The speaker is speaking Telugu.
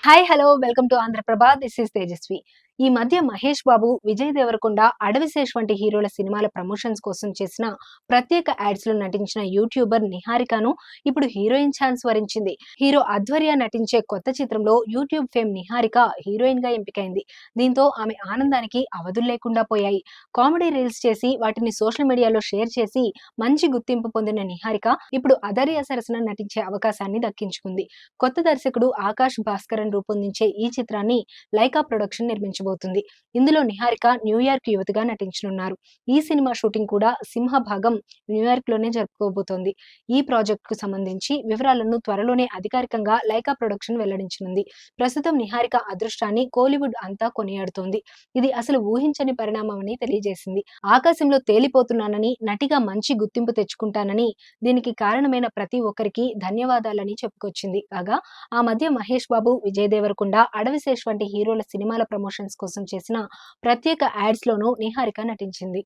Hi hello welcome to Andhra Prabha. This is Tejaswi. ఈ మధ్య మహేష్ బాబు, విజయ్ దేవరకొండ, అడవిశేష్ వంటి హీరోల సినిమాల ప్రమోషన్స్ కోసం చేసిన ప్రత్యేక యాడ్స్ లో నటించిన యూట్యూబర్ నిహారికను ఇప్పుడు హీరోయిన్ ఛాన్స్ వరించింది. హీరో అధ్వర్య నటించే కొత్త చిత్రంలో యూట్యూబ్ ఫేమ్ నిహారిక హీరోయిన్ గా ఎంపికైంది. దీంతో ఆమె ఆనందానికి అవధులు లేకుండా పోయాయి. కామెడీ రీల్స్ చేసి వాటిని సోషల్ మీడియాలో షేర్ చేసి మంచి గుర్తింపు పొందిన నిహారిక ఇప్పుడు అదర్య సరసన నటించే అవకాశాన్ని దక్కించుకుంది. కొత్త దర్శకుడు ఆకాష్ భాస్కరన్ రూపొందించే ఈ చిత్రాన్ని లైకా ప్రొడక్షన్ నిర్మించబోతుంది. ఇందులో నిహారిక న్యూయార్క్ యువతిగా నటించనున్నారు. ఈ సినిమా షూటింగ్ కూడా సింహభాగం న్యూయార్క్ లోనే జరుపుకోబోతోంది. ఈ ప్రాజెక్ట్ కు సంబంధించి వివరాలను త్వరలోనే అధికారికంగా లైకా ప్రొడక్షన్ వెల్లడించనుంది. ప్రస్తుతం నిహారిక అదృష్టాన్ని కోలీవుడ్ అంతా కొనియాడుతోంది. ఇది అసలు ఊహించని పరిణామమని తెలియజేసింది. ఆకాశంలో తేలిపోతున్నానని, నటిగా మంచి గుర్తింపు తెచ్చుకుంటానని, దీనికి కారణమైన ప్రతి ఒక్కరికి ధన్యవాదాలని చెప్పుకొచ్చింది. కాగా ఆ మధ్య మహేష్ బాబు, విజయ్ దేవరకొండ, అడవిశేష్ వంటి హీరోల సినిమాల ప్రమోషన్స్ కోసం చేసిన ప్రత్యేక యాడ్స్ లోనూ నిహారిక నటించింది.